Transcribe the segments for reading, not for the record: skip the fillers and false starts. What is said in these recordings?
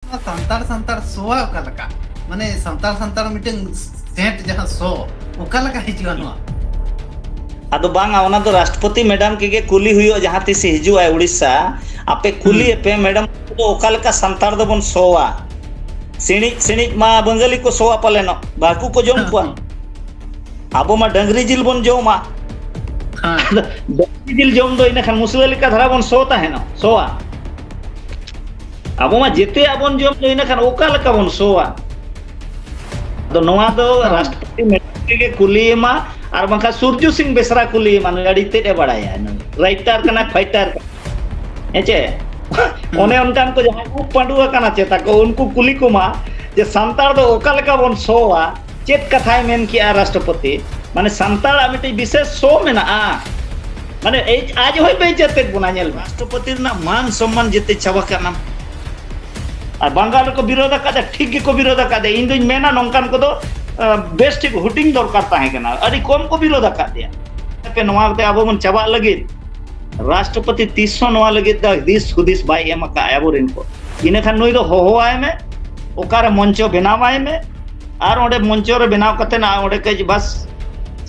संतार संतार सोआ ओकालका माने संतार संतार meeting Saint जहां सो ओकालका हिजुआ नोआ आदो बांगा ओना तो राष्ट्रपति मैडम के कुली हुई जहां तीस हिजुआ उड़ीसा आपे कुली पे मैडम तो ओकालका संतार दो बन सोआ सिणी सिणी मा बंगाली को सोआ पालेनो बाकू को जोम कुआ आबो मा डंगरी जिल बन जोमा हां डंगरी जिल जोम दो इना खान मुसले का धरा बन सोता है ना सोआ आबो मा जेते आबन जोम दो इना खान ओकालका बन सोआ तो नोआ दो राष्ट्रपति मैडम के कुली मा और बंका सूर्य सिंह बेसरा कुली मान अड़ी तेटे बड़ाया राइटर कना फाइटर हेचे ओने उनकान को जहां को पंडुआ कना चेता को उनको कुली को मा जे संतार दो ओकालका बन सोआ चेत कथाय मेन किया राष्ट्रपति माने संतार मिटे विशेष सो मेना माने आज होय बेइज्जत गुना नेल राष्ट्रपति ना मान सम्मान जेते चावा करना और बंगाल को विरोध का ठीक को विरोध का इन दिन मेना नौकान को तो बेस्ट हुटिंग दरकार ताहेकना अड़ी कम को विरोध का दिया पे नवा ते अब मन चाबा लगे राष्ट्रपति 300 नवा लगे दिस हुदिस बाय एम का आबोरिन को इने खान नई दो होहोआय में ओकारे मंचो बनावाय में और ओडे मंचो रे बनाव कते ना ओडे के बस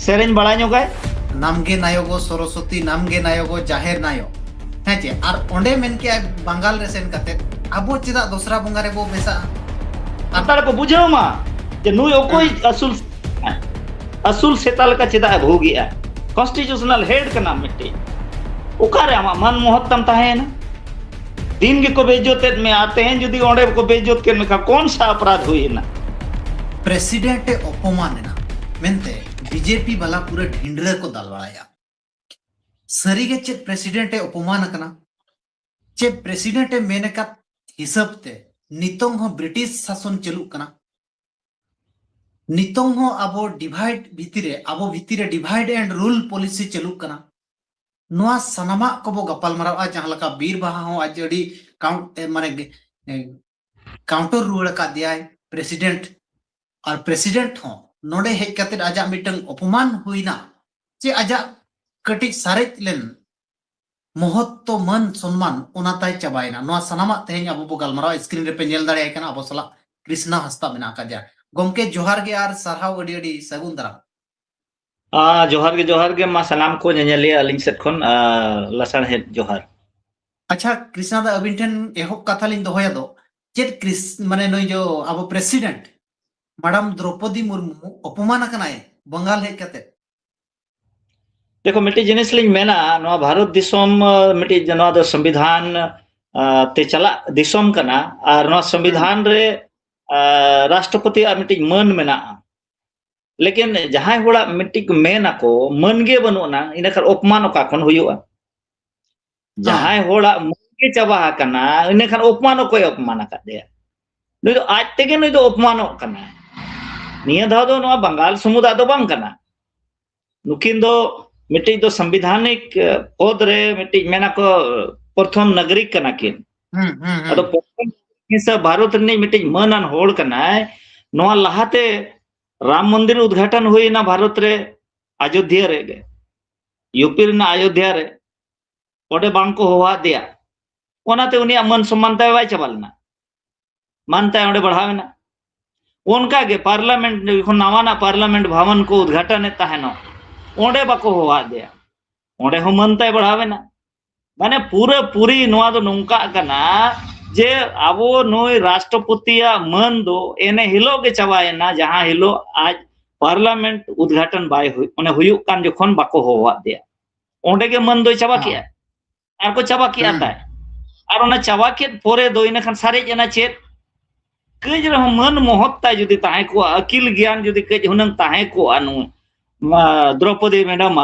सेरेन बड़ा जोगाय नामगे नायगो सरस्वती नामगे नायगो जाहेर नायो हेचे और ओंडे मेन के बंगाल रे सेन कते आबो चिदा दूसरा बंगा रे बो बेसा अंतर को बुझाओ मा जे नुई ओकोई असूल सेताल का चिदा भोगिया कॉन्स्टिट्यूशनल हेड का नाम मिट्टी ओकारे आमा मन मोहत्तम ताहे ना दिन के को बेइज्जत में आते हैं यदि ओंडे को बेइज्जत करने का कौन सा अपराध हुई ना प्रेसिडेंट अपमान ना मेनते बीजेपी वाला पूरे ढिंडरे को दलवाया सरी के चे प्रेसिडेंट अपमान कना चे प्रेसिडेंट मेने का हिसाब ते नितोंग हो ब्रिटिश शासन चलू कना नितोंग हो अबो डिवाइड भितिरे डिवाइड एंड रूल पॉलिसी चलू कना नोआ सनामा को बो गपाल मरावा जहां लका बीर बाहा हो आज अडी काउंट माने काउंटर रूल का दिया प्रेसिडेंट और प्रेसिडेंट हो नोडे हेज कते आजा मिटंग अपमान हुईना जे आजा कटी सारेज लेन महत्व मन सम्मान ओनाताय चाबायना नोआ सनामा तेहें अबो बो गलमराव स्क्रीन रे पे नेल दाड़े आइकना अबो सला कृष्णा हस्ता मेना का जा गोमके जोहार गे आर सरहाव अडी अडी सगुन दरा जोहार के मा सलाम को नेनेलिया अलिंग सेट खन लसण हेड जोहार अच्छा कृष्णा दा अबिन ठेन एहोक कथा लिन दोहया दो चेत क्रिस माने नोय जो अबो प्रेसिडेंट मैडम द्रौपदी मुर्मू अपमान कनाय बंगाल हेज कते देखो मिट्टी जिनिस लिंग मेना नवा भारत दिसोम मिट्टी जनवा दो संविधान ते चला दिसोम कना और नवा संविधान रे राष्ट्रपति आ मिट्टी मन मेना लेकिन जहां होड़ा मिट्टी मेना को मन गे बनुना इना कर अपमान का खन हुयुआ जहां होड़ा मन गे चाबा कना इना कर अपमान को अपमान का दे नई तो आज तेगे नई तो अपमान कना निया धाव दो नवा बंगाल समुदाय दो बांग कना नुकिन दो मिट्टी दो संविधानिक पद रे मिट्टी मेना को प्रथम नागरिक कना किन अदो प्रथम हिस्सा भारत रे मिट्टी मनन होड़ कना नवा लहाते राम मंदिर उद्घाटन हुई ना भारत रे अयोध्या रे गे यूपी रे ना अयोध्या रे ओडे बांग को होवा दिया ओनाते उनिया मन सम्मान ताय वाय चबालना मानता ओडे बढ़ावेना उनका गे पार्लियामेंट जखन नवाना पार्लियामेंट भवन को उद्घाटन ताहेनो ओडे बाको होवा दिया ओडे हो मन ताय बढ़ावेना माने पूरी नोआ दो नोंका कना जे आबो नोय राष्ट्रपतिया मन दो एने हिलो के चाबायना जहां हिलो आज पार्लियामेंट उद्घाटन बाय हुई ओने हुयु कान जखन बाको होवा दिया ओंडे के मन दो चाबा किया आर को चाबा किया ताय आर ओना चाबा के पोरे दो इने खान सारे जना चेत कज रह मन मोहत्ता जुदी ताहे को अकिल ज्ञान जुदी कज हुनंग ताहे को अनु द्रौपदी मैडम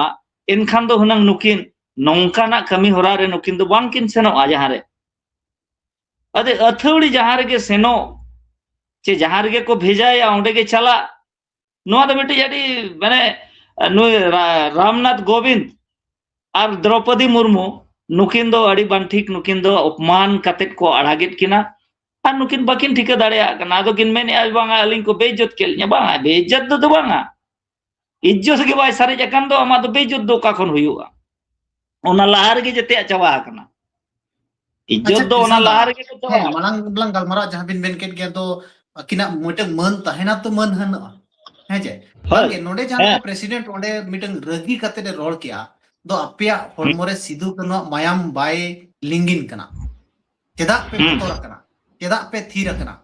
एनखान दो हुनंग नुकिन नौकाना कमी होरा रे नुकिन दो बांकिन सेनो आ जहां रे अदे अथौड़ी जहां रे सेनो चे जहां रे को भेजा या ओंडे के चला नोआ दो मिट्टी जाडी माने नुय रामनाथ गोविंद और द्रौपदी मुर्मू नुकिन दो अड़ी बान ठीक नुकिन दो अपमान कतेत को अड़ागित किना और नुकिन बाकिन ठिका दाड़े ना दो किन मेने आज बांगा अलिंग को बेइज्जत केल बांगा बेइज्जत दो बांगा इज्जत के बाय सारे जकन दो अमा दो बेइज्जत दो का खन हुयुआ ओना लहार के जते चावा कना इज्जत दो ओना लाहा रे के तो हाँ मालांग बलांग गलमारा जहां बिन बेन केट गया तो अकिना मोटे मन तहेना तो मन हन है जे बांगे नोडे जहां प्रेसिडेंट ओंडे मीटिंग रगी कते दे रोड किया दो अपिया होड़मोरे सिदु कनो मायाम बाय लिंगिन कना चेदा पे बतोर कना चेदा पे थीर कना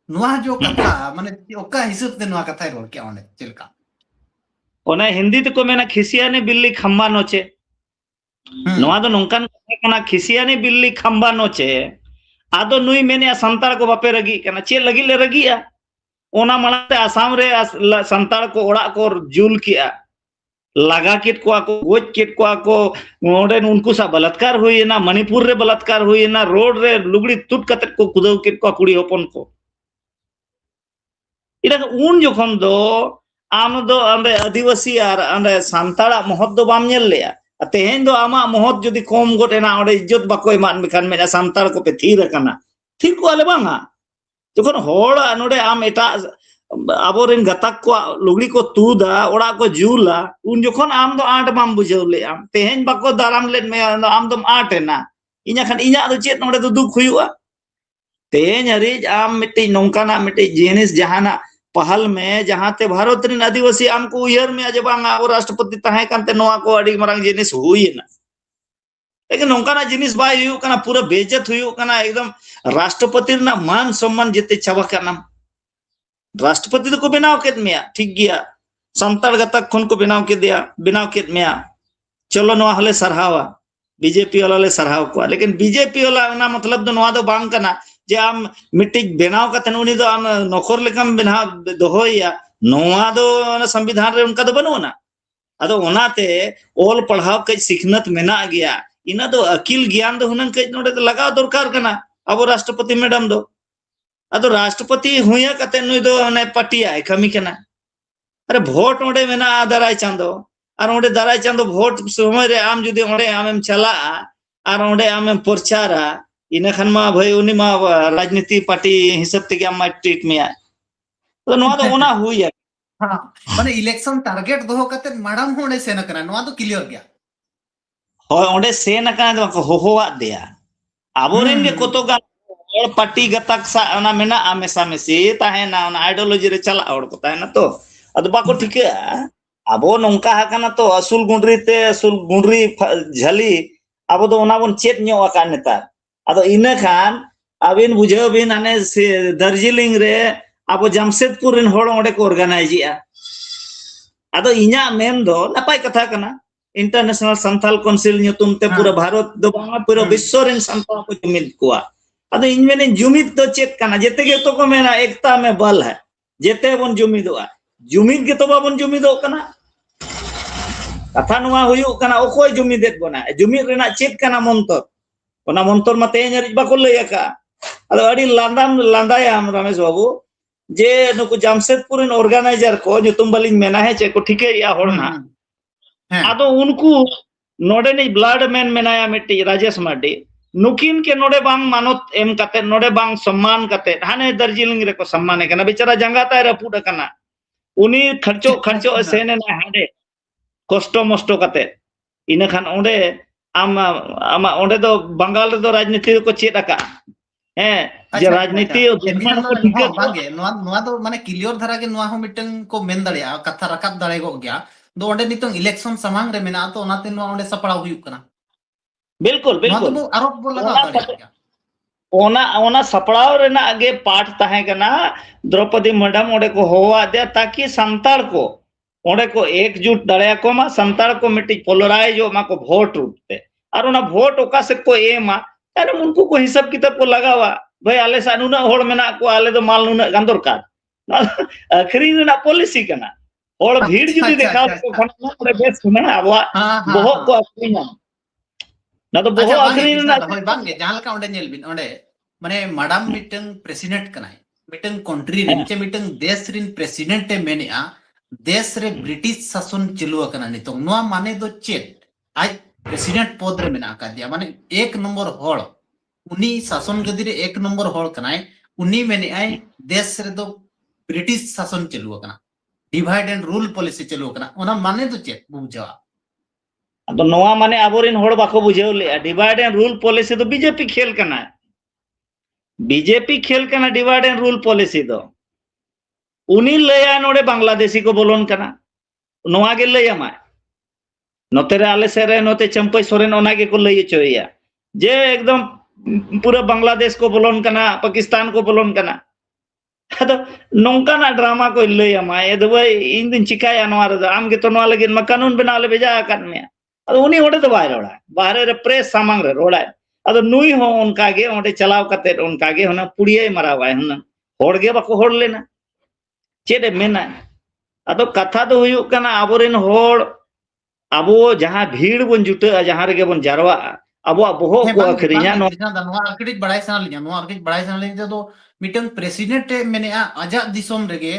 नुआ जो कथा माने ओका हिसाब ते नुआ कथा रोड किया ओंडे चिलका ओना हिंदी ते को मेना खिसियाने बिल्ली खम्बा नोचे नुआ दो नोंकान कथा कना खिसियाने बिल्ली खम्बा नोचे आदो नुई मेने संताड़ को बापे रगी कना चे लगी ले रगिया ओना मनाते आसाम रे संताड़ को ओड़ा को जुल किया लगा किट को गोज किट को ओडे उनको सा बलात्कार हुई ना मणिपुर रे बलात्कार हुई ना रोड रे लुगड़ी तुट कते को कुदव किट को कुड़ी होपन को इरा उन जोखन दो आम दो अंदे आदिवासी आर अंदे संताड़ा महत दो बाम नेल लेया तेहेन दो आमा महत जदि कम गोटेना ओडे इज्जत बाको एमान मेखान मेना संताड़ को पे थीर कना थीर को आले बांगा जोखन होड़ नोडे आम एटा आबोरेन गताक को लुगड़ी को तूदा ओड़ा को जुला उन जोखन आम दो आट बाम बुझाव ले आम तेहेन बाको दाराम लेन मे आम दम आटेना इना खान इना दो चेत नोडे दो दुख हुआ तेहेन हरिज आम मिट्टी नोंकाना मिट्टी जिनिस जहाना पहल में जहां ते भारत रिन आदिवासी आम को उयर में आज बांगा और राष्ट्रपति तहे कांते नोआ को अड़ी मरांग जिनिस हुईना लेकिन नोंकाना जिनिस बाय हुई कना पूरा बेइज्जत हुई कना एकदम राष्ट्रपति ना मान सम्मान जेते चाबा कना राष्ट्रपति तो को बनाव केद मिया ठीक गया संताड़ गतक खन को बनाव के दिया बनाव केद मिया चलो नोआ हले सरहावा बीजेपी वाला ले सरहाव को लेकिन बीजेपी वाला ना मतलब दो नोआ दो बांग कना जे आम मिट्टी बनाव कतन उनी दो आम नखर लेकम बनाव दोहोया नोआ दो संविधान रे उनका दो बनोना अदो ओनाते ओल पढ़ाव के सिखनत मेना गया इना दो अकिल ज्ञान दो हुनन के नोडे लगाव दरकार कना अब राष्ट्रपति मैडम दो अदो राष्ट्रपति हुया कते नुई दो ने पटिया कमी कना अरे वोट ओडे मेना दाराय चांदो और ओडे दाराय चांदो वोट समय रे आम जुदी ओडे आमेम चला और ओडे आमेम प्रचारा इना खान मा भाई उनी मा राजनीति पार्टी हिसाब ते आम ट्रीट में तो नोआ दो ओना हुया हां माने इलेक्शन टारगेट दो कते मैडम होडे सेना कना नोआ दो क्लियर गया होय ओडे सेना कना दो होहोवा दिया आबोरेन के कोतोगा और पार्टी गतक सा ओना मेना आमेसा मेसी ताहेना ओना आइडियोलॉजी रे चला और को ताहेना तो अद बाको ठीक है आबो नोंका हाकना तो असुल गुंडरी झली आबो दो ओना बोन चेत न्यो आका नेता अदो इना खान अबिन बुझाव बिन आने दार्जिलिंग रे आबो जमशेदपुर रिन होड़ ओडे को ऑर्गेनाइजिया अदो इना मेन दो नपाय कथा कना इंटरनेशनल संथाल काउंसिल न्युतुम ते पूरा भारत दो बांगा पूरा विश्व रिन संथाल को जुमिद कुआ अदो इन मेने जुमिद दो चेत कना जेते के तो को मेना एकता में बल है जेते बन जुमिदोआ जुमिद के तो बाबन जुमिदो कना कथा नुआ हुयु कना ओकोय जुमिदेत बना जुमिद रेना चेत कना मंतर ओना मंतर मते हरिज बाको लय का अदो अडी लांदाया हम रमेश बाबू जे नुकु जमशेदपुर इन ऑर्गेनाइजर को नुतुम बलिंग मेना है चे को ठीके या होड़ना आदो उनको नोडे नि ब्लड मैन मेनाया मिट्टी राजेश मार्डी नुकिन के नोडे बांग मानत एम कते नोडे बांग सम्मान कते हाने दार्जिलिंग रे को सम्मान कना बेचारा जंगाता रपुड कना उनी खर्चो सेने ना हाडे कष्ट मष्ट कते इना खान ओंडे आमा ओंडे दो बंगाल रे दो राजनीति को चेत आका जे राजनीति दुश्मन को ठीक है बागे नोआ दो माने क्लियर धारा के नोआ हो मिटन को मेन दड़िया कथा रकाब दड़े गो गया दो ओंडे नितंग इलेक्शन समांग रे मेना तो ओनाते नोआ ओंडे सपड़ाव हुयु कना बिल्कुल बिल्कुल नोआ तो आरोप बोल लगा दड़िया ओना सपड़ाव रेना आगे पाठ ताहे कना द्रौपदी मैडम ओंडे को होवा दे ताकि संताड़ को ओंडे को एकजुट दड़िया को मा संताड़ को मिट्टी पोलराइज मा को वोट रूपते और ओना वोट ओका से को एमा अरे उनको को हिसाब किताब को लगावा भाई आले सा नुना होड़ मेना को आले दो माल नुना गान दरकार अखरीन ना पॉलिसी कना होड़ भीड़ जुदी देखा को खना ओडे बेस सुना आबवा बोहो को अखरीन ना तो बोहो अखरीन ना होय बांगे जहां लका ओंडे नेल बिन ओंडे माने मैडम मिटन प्रेसिडेंट कनाय मिटन कंट्री रे चे मिटन देश रिन प्रेसिडेंट ए मेनेआ देश रे ब्रिटिश शासन चलुआ कना नितो नोआ माने दो चेट आज प्रेसिडेंट पद रे मेना का दिया माने एक नंबर होड़ उनी शासन गदी रे एक नंबर होड़ कनाय उनी मेने आय देश रे दो ब्रिटिश शासन चलुआ कना डिवाइड एंड रूल पॉलिसी चलुआ कना ओना माने दो चेट बुझा ᱟᱫᱚ ᱱᱚᱣᱟ ᱢᱟᱱᱮ ᱟᱵᱚᱨᱮᱱ ᱦᱚᱲ ᱵᱟᱠᱚ ᱵᱩᱡᱷᱟᱹᱣ ᱞᱮᱜᱼᱟ ᱰᱤভাइड एंड रूल पॉलिसी ᱫᱚ बीजेपी खेल ᱠᱟᱱᱟ बीजेपी खेल ᱠᱟᱱᱟ डिवाइड एंड रूल पॉलिसी ᱫᱚ उनी लया नोडे बांग्लादेशी को बोलोन कना नोआ गे लयामा नोते रे आले सेरे नोते चंपई सोरेन ओना गे को लय चोया जे एकदम पूरा बांग्लादेश को बोलोन कना पाकिस्तान को बोलोन कना अदो नोंका ना ड्रामा को लयामा ए दो भाई इन दिन चिकाया नोआ रे आम गे तो नोआ लगे म कानून बना ले भेजा कान में अदो उनी ओडे तो बाय रोड़ा बाहरे रे प्रेस सामंग रे रोड़ा अदो नुई हो उनका गे ओडे चलाव कते उनका गे होना पुड़िये मरावाय होना होड़ गे बाको होड़ लेना चेदे मेना अदो कथा दो हुयुक कना आबोरेन होड़ अबो जहां भीड़ बन जुटा जहां रे बन जारवा अबो बोहो को अखरिया नो नोआ अकड़ी बड़ाई सन लिया नोआ अकड़ी बड़ाई सन लिया तो मीटिंग प्रेसिडेंट मेने आजा दिसोम रेगे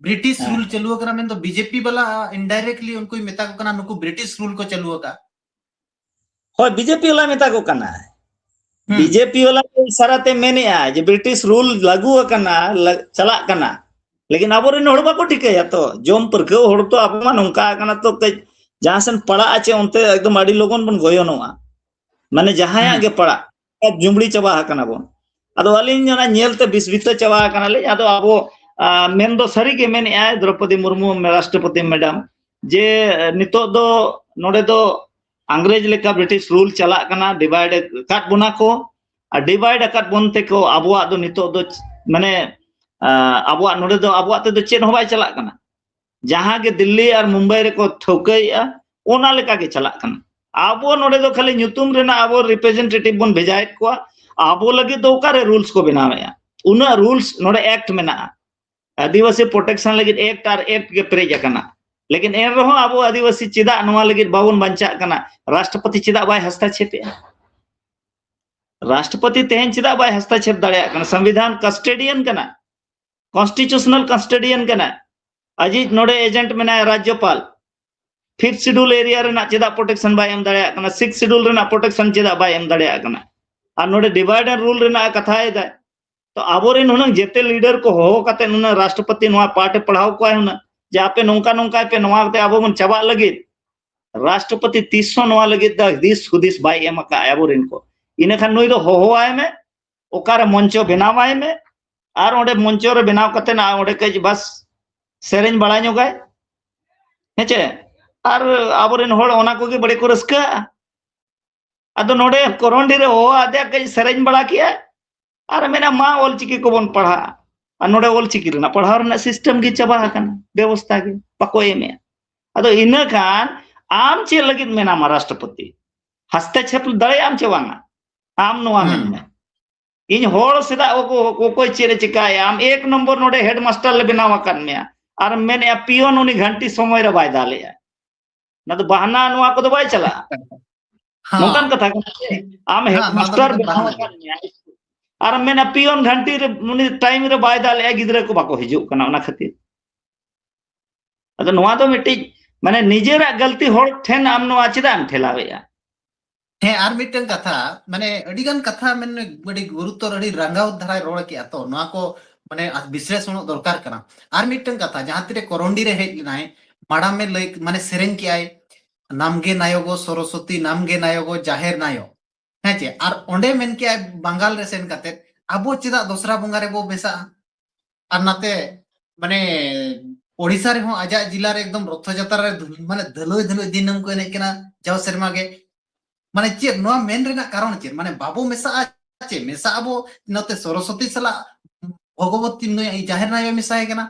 ब्रिटिश रूल चलुआ कना मेन तो बीजेपी वाला इनडायरेक्टली उनको मेता को कना नुकु ब्रिटिश रूल को चलुआ का हो बीजेपी वाला मेता को कना बीजेपी वाला इशाराते मेने आ जे ब्रिटिश रूल लागू कना चला कना लेकिन आबोरेन होड़ बाको ठिकया तो जोम परके होड़ तो आप मा नोंका कना तो जहां सन पड़ा आचे उनते एकदम आडी लोगन बन गोयोनोआ माने जहाया गे पड़ा जुमड़ी चबा कना बन अदो अलिन जना नेलते बिस्बित चबा कना ले अदो आबो मेन दो सरी के मेने आ द्रौपदी मुर्मू राष्ट्रपति मैडम जे नितो दो नोडे दो अंग्रेज लेका ब्रिटिश रूल चला कना डिवाइड काट बुना को डिवाइड काट बनते को आबोआ दो नितो दो माने आबोआ नोडे दो आबोआ ते दो चेन होबाय चला कना जहां के दिल्ली और मुंबई रे को ठोकैया ओना लेका के चला कना आबो नोडे दो खाली न्यूतुम रेना आबो रिप्रेजेंटेटिव बन भेजायत को आबो लगे दो कारे रूल्स को बनावेया उना रूल्स नोडे एक्ट मेना आदिवासी प्रोटेक्शन लगे एक्ट और एक्ट के प्रेज कना लेकिन एन रहो आबो आदिवासी चिदा नोआ लगे बाबन बंचा कना राष्ट्रपति चिदा बाय हस्तक्षेप राष्ट्रपति तेहन चिदा बाय हस्तक्षेप दाड़िया कना संविधान कस्टोडियन कना कॉन्स्टिट्यूशनल कस्टोडियन कना अजीत नोडे एजेंट मेना राज्यपाल 5th शेड्यूल एरिया रेना चिदा प्रोटेक्शन बाय एम दाड़िया कना 6th शेड्यूल रेना प्रोटेक्शन चिदा बाय एम दाड़िया कना और नोडे डिवाइड एंड रूल रेना कथा है तो आबोरेन हुनंग जेते लीडर को हो कते नुना राष्ट्रपति नोआ पाठ पढ़ाव को हुना जे आपे नोंका नोंका पे नोआ ते आबो मन चबा लगे राष्ट्रपति 300 नोआ लगे द दिस हुदिस बाय एम का आबोरेन को इने खान नुई दो होआय में ओकारे मंचो बनावाय में और ओडे मंचो रे बनाव कते ना ओडे के बस सेरेन बड़ा ñoगाय हेचे और आबोरेन होड़ ओना को गे बड़े को रस्का अदो नोडे कोरोंडी रे हो आदे के सेरेन बड़ा किया और मेना मा ओल चिकी को बन पढ़ा और नोडे ओल चिकी रेना पढ़ाव रेना सिस्टम गे चबा कना व्यवस्था गे पको एमे अदो इना खान आम चे लगित मेना मा राष्ट्रपति हस्तक्षेप दड़े आम चे वांगा आम नोआ मेन में इन होड़ सेदा को कोई चेरे चिकाय आम एक नंबर नोडे हेडमास्टर ले बनावा कन में और मेने पियोन उनी घंटी समय रे बाय दाले ना तो बहाना नोआ को तो बाय चला नोकन कथा आम हेडमास्टर बनावा कन में और मेना पियोन घंटी रे उनी टाइम रे बाय दाले गिदरे को बाको हिजु कना ओना खातिर अदो नोआ तो मिट्टी माने निजेरा गलती होड़ ठेन आम नोआ चिदा आम ठेलावेया हे आर मिटन कथा माने अडिगन कथा माने बड़ी गुरुत्व अडी रंगाव धराय रोड के तो नोआ को माने विश्लेषण दरकार कना आर मिटन कथा जहां तिरे कोरोंडी रे हेज नाय माडा में लय माने सेरेन की आय नामगे नायगो सरस्वती नामगे नायगो जाहेर नायो हेचे आर ओंडे मेन के आय बंगाल रे सेन कते आबो चिदा दोसरा बंगा रे बो बेसा आर नाते माने ओडिसा रे हो आजा जिला रे एकदम रथ यात्रा रे माने धलोय धलोय दिनम को एने केना जाव शर्मा गे माने चेक नोआ मेन रेना कारण चे माने बाबू मेसा चे मेसा आबो नते सरस्वती सला भगवती नो जाहिर ना मेसा है केना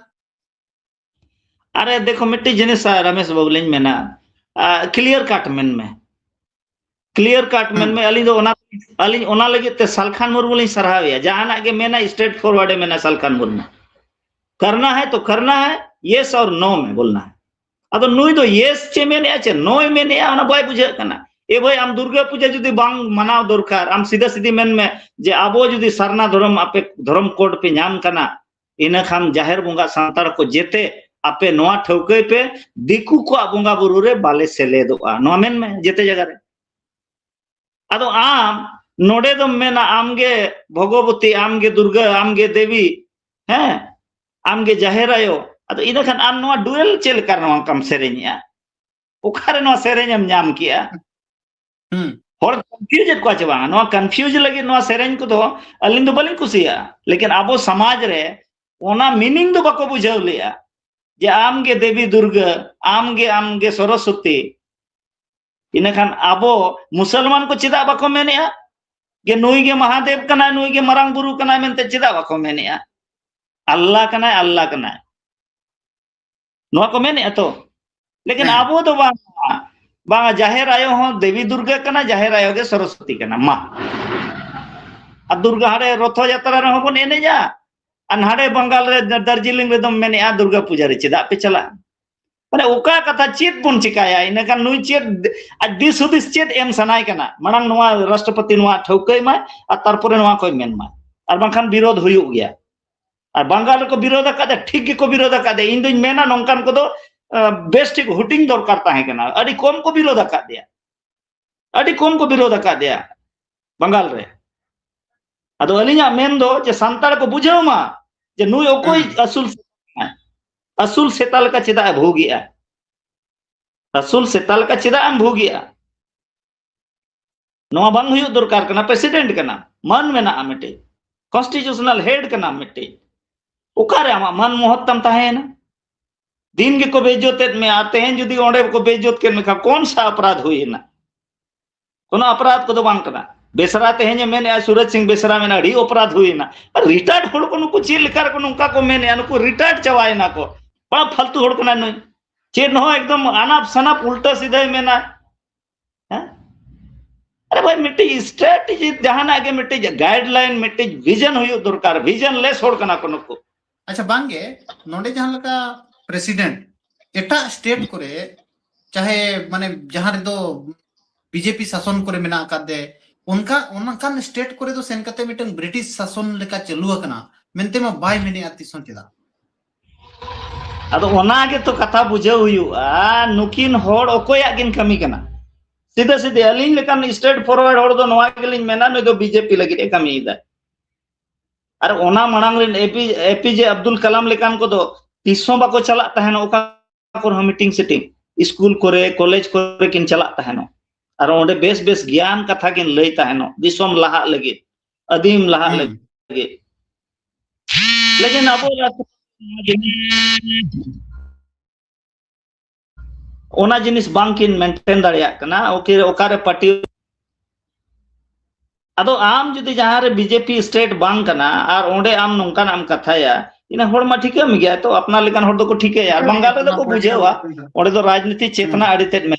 अरे देखो मिट्टी जिनिस रमेश बाबुलिन मेना क्लियर काट मेन में अली दो ओना लगे ते सालखान मुर्मू लिन सराहया जहाना के मेना स्ट्रेट फॉरवर्ड मेना सालखान मुर्मू करना है तो करना है यस और नो में बोलना है अदो नुई दो यस चे मेने आचे नो मेने आना बाय बुझे कना ए भाई आम दुर्गा पूजा जुदी बांग मनाव दरकार आम सीधा सीधी मेन में जे आबो जुदी सरना धर्म आपे धर्म कोड पे नाम कना इना खान जाहिर बंगा सांतार को जेते आपे नोआ ठौके पे दिकू को बंगा बुरु रे बाले सेलेदोआ नोआ मेन में जेते जगह रे अदो आम नोडे दो मेना आमगे भगवती आमगे दुर्गा आमगे देवी हैं आमगे जाहिर आयो अदो इना खान आम नोआ डुएल चेल करना कम सेरेनिया ओकारे नवा सेरेंज एम नाम किया हर कंफ्यूज को चे बांग नवा कंफ्यूज लगे नवा सेरेंज को तो अलिंग दो बलिंग कुसिया लेकिन आबो समाज रे ओना मीनिंग दो बको बुझाव लिया जे आमगे देवी दुर्गा आमगे सरस्वती इनखान आबो मुसलमान को चिदा बको मेनेया गे नुई गे महादेव कना नुई गे मरांग बुरु कना मेनते चिदा बको मेनेया अल्लाह कना नवा को मेने तो लेकिन आबो तो बांग जाहेर आयो हो देवी दुर्गा कना जाहेर आयो गे सरस्वती कना मा आ दुर्गा हारे रथ यात्रा रे होबन एनेजा अनहाड़े बंगाल रे दार्जिलिंग रे दम मेने आ दुर्गा पूजा रे चिदा पे चला माने ओका कथा चेत बुन चिकाया इनका नुई चेत दिस हुदिस चेत एम सनाय कना मांग नवा राष्ट्रपति नवा ठौकै मा आ तारपरे नवा कोई मेन मा आर बांखान विरोध हुयु गया और बंगाल को विरोध कादे ठीक को विरोध कादे इन दुई मेना नोंकान को दो बेस ठीक हुटिंग दरकार ताहे कना अडी कम को विरोध कादिया अडी कम को विरोध कादिया बंगाल रे अदो अलिया मेन दो जे संताल को बुझाव मा जे नुई ओकोई असूल सेताल का चिदा भोगिया असूल सेताल का चिदा एम भोगिया नवा बांग हुयु दरकार कना प्रेसिडेंट कना मन मेना मिटे कॉन्स्टिट्यूशनल हेड कना मिटे उकारे आमा मन मोहत्तम ताहे ना दिन के को बेइज्जत में आते हैं यदि ओंडे को बेइज्जत के में कौन सा अपराध हुई ना कोनो अपराध को दो बांग कना बेसरा तेहें जे मेने सूरज सिंह बेसरा में अड़ी अपराध हुई ना रिटायर्ड होड़ को नुको चील लिखार को नुका को मेने अनुको रिटायर्ड चवाए ना को बड़ा फालतू होड़ कना नई चेन हो एकदम अनाप सनाप उल्टा सीधा ही मेना अरे भाई मिट्टी स्ट्रेटजी जहां आगे मिट्टी गाइडलाइन मिट्टी विजन हुई दरकार विजन लेस होड़ कना को नुको अच्छा बांगे नोंडे जहां लका प्रेसिडेंट एटा स्टेट करे चाहे माने जहां रे दो बीजेपी शासन करे मेना कादे उनका स्टेट करे दो सेन कते मिटन ब्रिटिश शासन लेका चलु कना मेनते मा बाय मेने आतिसन चेदा अदो ओनागे तो कथा बुझे हुयु आ नुकिन होड़ ओकोया गिन कमी कना सीधे सीधे अलिंग लेकान स्टेट फॉरवर्ड होड़ दो नवा गेलिंग मेना न दो बीजेपी लगी ए कमी इदा अरे ओना मणांग रे एपीजे अब्दुल कलाम लेकान को दो तीसों बाको चला तहन ओका को मीटिंग सेटिंग स्कूल करे कॉलेज करे किन चला तहन और ओंडे बेस बेस ज्ञान कथा किन लई तहन दिसोम लहा लगे अदीम लहा लगे लेकिन अब ओना जिनिस बांग किन मेंटेन दाड़िया कना ओके ओकारे पार्टी अदो आम जुदी जहां रे बीजेपी स्टेट बांग कना और ओंडे आम नोंकान आम कथाया इना होड़ मा ठीके में गया तो अपना लेकान होड़ दो को ठीके यार बंगाल रे दो को बुझेवा ओंडे दो राजनीति चेतना अड़ितेट में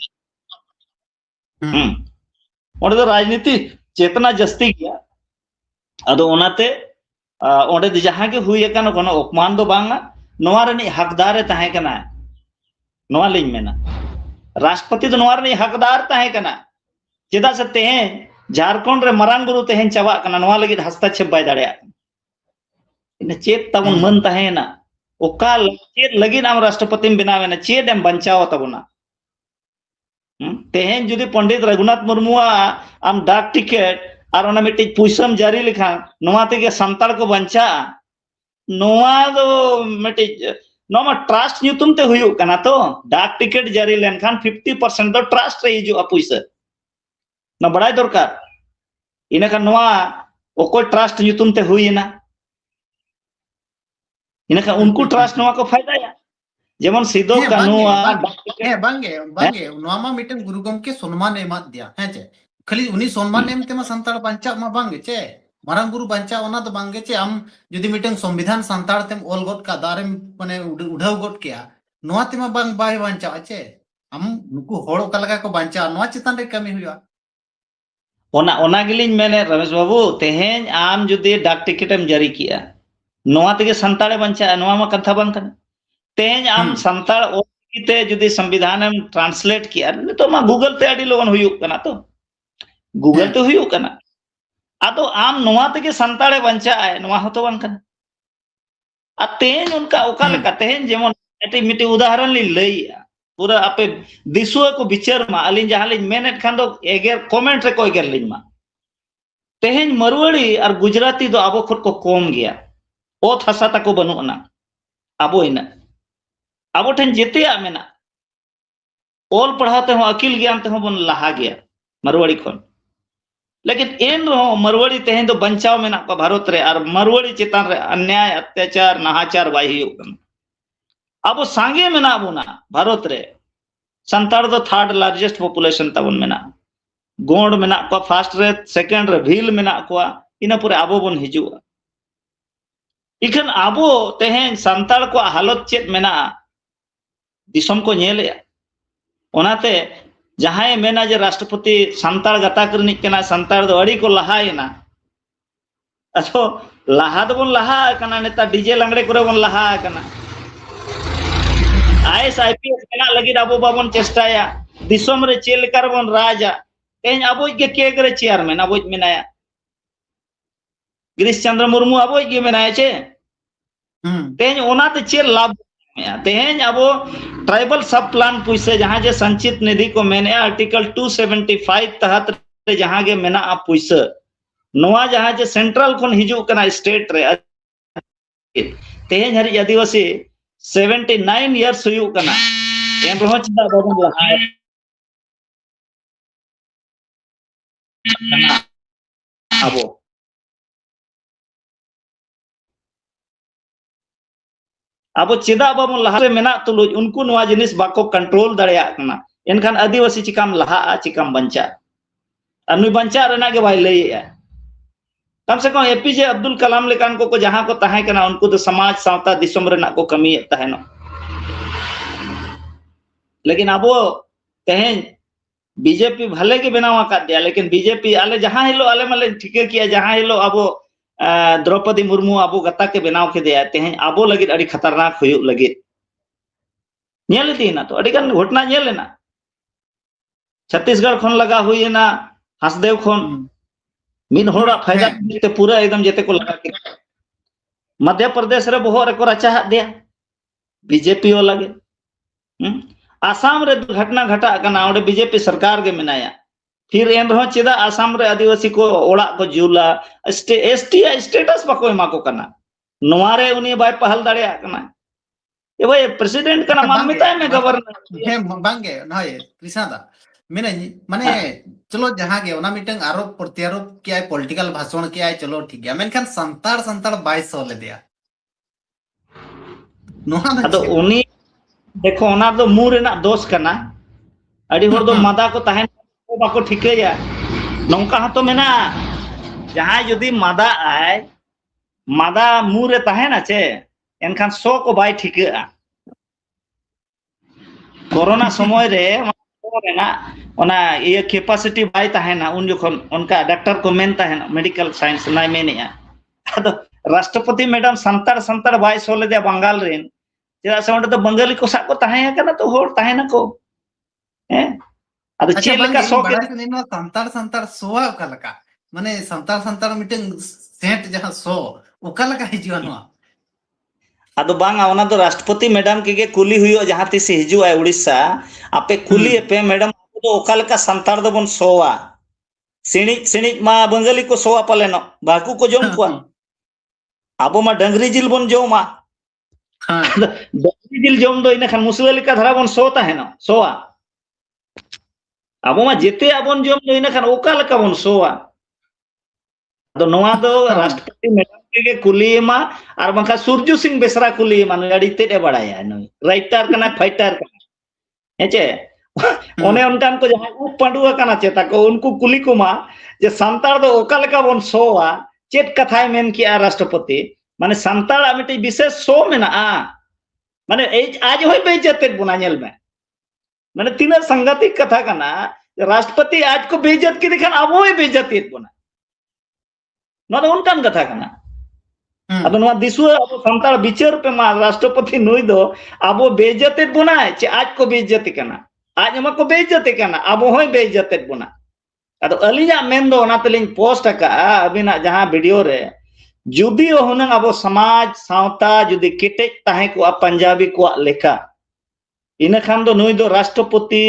ओंडे दो राजनीति चेतना जस्ती गया अदो ओनाते ओंडे दो जहां के हुई कना कोनो अपमान दो बांगा नोवा रे हकदार ताहे कना नोवा लिंग मेना राष्ट्रपति दो नोवा रे हकदार ताहे कना चेदा से तेहे झारखंड रे मरांग गुरु तेहें चवा कना नोवा लगी हस्तक्षेप बाय दाड़िया इन चेत तबन मन तहेना ओका चेत लगी नाम राष्ट्रपति में बनावेना चेत एम बंचाव तबना तेहें जुदी पंडित रघुनाथ मुर्मू आम डाक टिकट और ओना मिट्टी पुइसम जारी लिखा नोवा तेगे संताल को बंचा नोवा दो मिट्टी नोमा ट्रस्ट न्यूतुम ते हुयु कना तो डाक टिकट जारी लेनखान 50% दो ट्रस्ट रे हिजु पुइसा ना बड़ाई दरकार इनका नोवा ओको ट्रस्ट न्यूतुम ते हुईना इनका उनको ट्रस्ट नोवा को फायदा या जेमन सिदो कानू बांगे नोवा मा मिटन गुरु गमके सम्मान एमा दिया है चे खाली उनी सम्मान एम तेमा संताल बंचा मा बांगे चे मारांग गुरु बंचा ओना तो बांगे चे आम जदी मिटन संविधान संताल तेम ओल गोट का दारेम माने उठाव गोट किया नोवा तेमा बांग बाय बंचा चे हम नुकु होड़ कलगा को बंचा नोवा चितान रे कमी हुआ ओना गिलिन मेने रमेश बाबू तेहें आम जुदी डाक टिकटम जारी किया नोवा तेगे संताले बंचा नोवा मा कथा बांग कना तेहें आम संताल ओते जुदी संविधान एम ट्रांसलेट किया तो मा गूगल ते आडी लोगन हुयु कना तो गूगल ते हुयु कना आतो आम नोवा तेगे संताले बंचा आए नोवा होतो बांग कना आ तेहें उनका ओका लेका तेहें जेमन एटी मिटी उदाहरण ली लईया पूरा आपे दिसुआ को विचार मा अलिन जहां लिन मेनेट खान दो एगेर कमेंट रे को एगेर लिन मा तेहें मरवाड़ी और गुजराती दो आबो खुद को कम गया ओत हसा तको बनुना आबो इना आबो ठेन जेते मेना ओल पढ़ाते हो अकिल ज्ञान ते हो बन लहा गया मरवाड़ी खन लेकिन एन रहो मरवाड़ी तेहें दो बंचाव में ना को भारत रे और मरवाड़ी चितान रे अन्याय अत्याचार नाहाचार बाई हुयुग कना अब सांगे में ना बुना भारत रे संताड़ दो थर्ड लार्जेस्ट पॉपुलेशन तबन में ना गोंड में ना को फर्स्ट रे सेकंड रे भील में ना को इना पूरे आबो बन हिजुआ इखन आबो तेहें संताड़ को हालत चेत में ना दिसम को नेले ओनाते जहां मेना जे राष्ट्रपति संताड़ गता करनी केना संताड़ दो अड़ी को लहायना अछो लहा दो बन लहा कना नेता डीजे लंगड़े करे बन लहा कना आईएस आईपीएस केना लगी आबो बाबन चेष्टाया दिसम रे चेलकार बन राजा तेज आबो के करे चेयरमैन आबो मेनाया गिरीश चंद्र मुर्मू आबो के मेनाया चे तेज ओनाते चेल लाभ तेज आबो ट्राइबल सब प्लान पुइसे जहां जे संचित निधि को मेने आर्टिकल 275 तहत जहां गे मेना पुइसे नोआ जहां जे सेंट्रल खन हिजु कना स्टेट रे तेज हरि आदिवासी 79 इयर्स हुयु कना एन रहो चिदा बाबन लहाय आबो अब चेदा बाबन लहारे मेना तुलुज उनको नवा जिनिस बाको कंट्रोल दड़िया कना एनखान आदिवासी चिकाम लहा चिकाम बंचा अनुई बंचा रेना के भाई लइया कम से कम एपीजे अब्दुल कलाम लेकान को जहां को ताहे कना उनको तो समाज सावता दिसम रेना को कमी ताहेनो लेकिन अब तेहें बीजेपी भले के बनावा का दिया लेकिन बीजेपी आले जहां हिलो आले माले ठीक किया जहां हिलो अब द्रौपदी मुर्मू आबो गता के बनाव के दिया तेहें आबो लगित अड़ी खतरनाक हुयुग लगित नेल दीना तो अड़ी गान घटना नेल लेना छत्तीसगढ़ खन लगा हुई ना हसदेव खन मिन होड़ा फायदा ते पूरा एकदम जेते को लगा के मध्य प्रदेश रे बहुत रे को रचा दिया बीजेपी ओ लगे आसाम रे दुर्घटना घटा कना ओडे बीजेपी सरकार के मेनाया फिर एन रहो चेदा आसाम रे आदिवासी को ओड़ा को जुला एसटी स्टेटस बाको एमा को कना नोवारे उनी बाय पहल दाड़िया कना ए भाई प्रेसिडेंट कना मानमिताय में गवर्नर हे बांगे नय कृष्णदा मेने माने चलो जहां गे ओना मिटंग आरोप प्रत्यारोप किया पॉलिटिकल भाषण किया चलो ठीक गया मेनखान संताड़ 2200 ले दिया नोहा अदो उनी देखो ओना दो मु रेना दोष कना अड़ी होर दो मादा को ताहेन बाको ठिकया नौका तो मेना जहां यदि मादा आय मादा मु रे ताहेना चे एनखान सो को बाय ठिकआ कोरोना समय रे ना ओना ये कैपेसिटी बाय ताहेना उन जखन उनका डॉक्टर को मेन ताहेना मेडिकल साइंस नाय मेनिया अदो राष्ट्रपति मैडम संताड़ बाय सोले दे बंगाल रेन चेदा से ओंडे तो बंगाली को सा को ताहे कना तो होर ताहेना को अदो चेल का सो के संताड़ सोआ का लका माने संताड़ मीटिंग सेंट जहां सो ओका लका हिजुआनवा अदो बांगा ओना तो राष्ट्रपति मैडम के कुली हुयो जहां तिस हिजुआ उड़ीसा आपे कुली पे मैडम तो ओका लका संताड़ दो बन सोवा सिणी मा बंगाली को सोवा पालेनो बाकू को जोम को आबो मा डंगरी जिल बन जोमा हां डंगरी जिल जोम दो इना खान मुसली का धरा बन सोता है ना सोवा आबो मा जेते आबन जोम दो इना खान ओका लका बन सोवा तो नोआ दो राष्ट्रपति मैडम के कुलीमा और बंखा सूरजू सिंह बेसरा कुलीमा अड़ी तेरे बड़ाया नई राइटर कना फाइटर कना हेचे ओने उनकान को जहां उप पांडुआ कना चेता को उनको कुली कुमा जे संताड़ दो ओका लका बन सोवा चेत कथाय मेन किया राष्ट्रपति माने संताड़ मिटे विशेष सो मेना माने आज होय बेइज्जत बुना नेल में माने तीन संगतिक कथा कना राष्ट्रपति आज को बेइज्जत की दिखान अब होय बेइज्जत बुना नोदा उनकान कथा कना अदो नोआ दिसु अब संताड़ विचार पे मा राष्ट्रपति नुई दो अब बेइज्जत बुना चे आज को बेइज्जत कना आज हम को बेइज्जत कना अब होय बेइज्जत बुना अदो अलिया मेन दो ओना तलिन पोस्ट का अबिना जहां वीडियो रे जुदी हुनंग अब समाज सावता जुदी केटे ताहे को पंजाबी को लेखा इन खान दो नुई दो राष्ट्रपति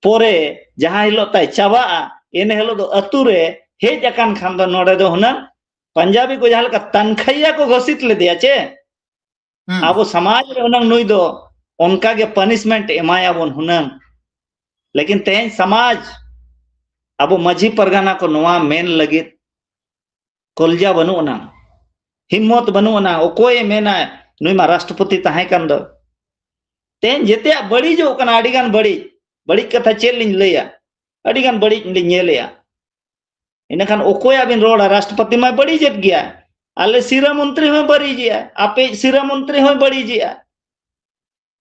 पोरे जहां हिलो ताई चाबा एने हिलो दो अतु रे हेज अकान खान दो नोडे दो हुनंग पंजाबी को जहां का तनखैया को घोषित ले दिया चे अब समाज रे हुनंग नुई दो उनका के पनिशमेंट एमाया बन हुनंग लेकिन तेज समाज अब माझी परगाना को नवा मेन लगे कलजा बनूना हिम्मत बनूना ओकोय मेना नुई मा राष्ट्रपति तहे कान दो तेज जेते बड़ी जो कना अडिगान बड़ी कथा चेल लिन लैया अडिगान बड़ी लिन नेलेया इनखान ओकोय बिन रोड़ा राष्ट्रपति मा बड़ी जेत गया आले सिरा मंत्री हो बड़ी जिया आपे सिरा मंत्री हो बड़ी जिया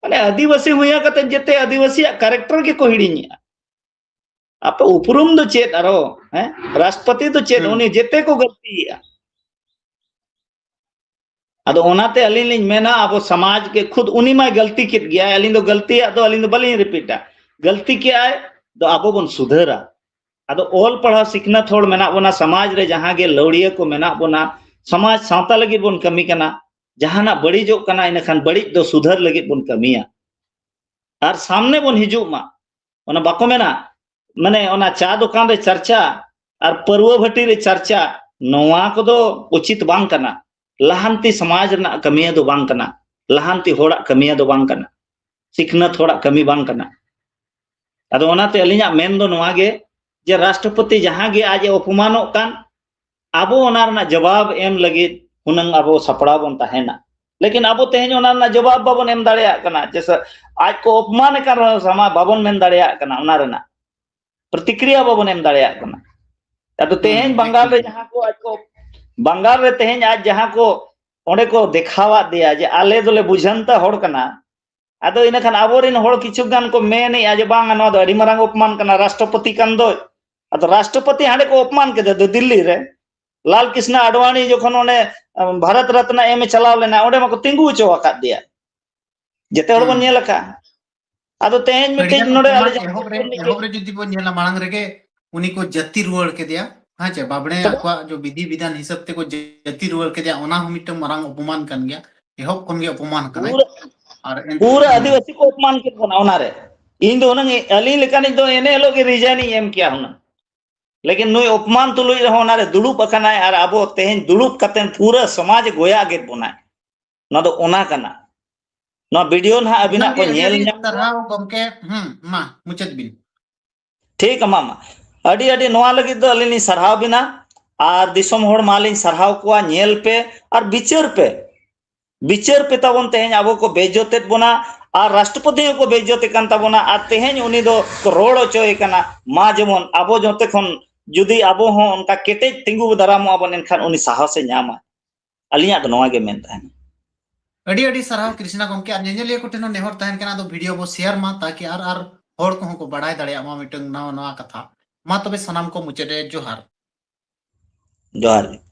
माने आदिवासी हुया कते जेते आदिवासी कैरेक्टर के को हिड़िया आप उपरुम दो चेत आरो हैं राष्ट्रपति तो चेत उनी जेते को गलती अदो ओनाते अलिन लिन मेना अब समाज के खुद उनी मा गलती कित गया अलिन दो गलती अदो अलिन दो बलिन रिपीटा गलती क्या है तो अब बन सुधरा अदो ओल पढ़ा सिखना थोड़ मेना बोना समाज रे जहां गे लौड़िया को मेना बोना समाज सावता लगी बन कमी कना जहाना बड़ी जो कना इनखान बड़ी दो सुधर लगी बन कमिया और सामने बन हिजू मा ओना बाको मेना माने ओना चा दुकान रे चर्चा और परवा भट्टी रे चर्चा नोवा को दो उचित बांग कना लहांती समाज ना कमिया दो बांग कना लहांती होड़ा कमिया दो बांग कना सिखना थोड़ा कमी बांग कना अदो ओनाते अलिया मेन दो नोवा गे जे राष्ट्रपति जहां गे आज अपमानो कान आबो ओना रना जवाब एम लगी हुनंग आबो सपड़ा बन तहेना लेकिन आबो तेहन ओना रना जवाब बाबन एम दाड़िया कना जैसे आज को अपमान कर समा बाबन मेन दाड़िया कना ओना रना प्रतिक्रिया बाबन एम दाड़िया कना अदो तेहन बंगाल रे जहां को आज को बंगाल रे तेहन आज जहां को ओंडे को देखावा दिया जे आले दोले बुझंता होड़ कना अदो इनखान आबोरिन होड़ किछु गान को मेन आज बांग नो दो अडी मारांग अपमान कना राष्ट्रपति कान दो अदो राष्ट्रपति हांडे को अपमान के दो दिल्ली रे लाल कृष्ण आडवाणी जखन ओने भारत रत्न एम चलाव लेना ओंडे मको तिंगु चो आका दिया जेते होड़ बन नेल का अदो तेहन मिटे नोडे आले एहोब रे जुदी बन नेला मांग रेगे उनी को जति रुवाड़ के दिया हाँ चे बाबड़े आकवा जो विधि विधान हिसाब ते को जति रुवाड़ के दिया ओना मिटे मारांग अपमान कन गया एहोब कोन गे अपमान कना और पूरा आदिवासी को अपमान के बना ओना रे इन दो नंग अली लेकानी दो एने लो के रिजाइन एम किया हुना लेकिन नुई अपमान तुलुई रहो ओना रे दुड़ुप अकनाय और आबो तेहन दुड़ुप कतेन पूरा समाज गोया गे बोनाय न दो ओना कना न वीडियो ना अबिना को नेल तरह गमके मा मुचत बिन ठीक मामा अडी अडी नोआ लगी दो अलिनी सरहाव बिना और दिसम होड़ मालिन सरहाव को नेल पे और बिचर पे तबन तेहन आबो को बेइज्जतेत बोना और राष्ट्रपति को बेइज्जते कान तबोना और तेहन उनी दो रोड़ चोय कना मा जेमन आबो जोते खन जुदी आबो हो उनका केटे तिंगु दारामो आबो एनखान उनी साहस न्यामा अलिया दो नोआ गे मेन तहन अडी अडी सरहाव कृष्णा गमके और नेनेलिया को टेनो नेहर तहन कना दो वीडियो बो शेयर मा ताकि आर होड़ को बड़ाय दाड़िया मा मिटंग नवा नवा कथा मा तबे सनाम को मुचेदे जोहार जोहार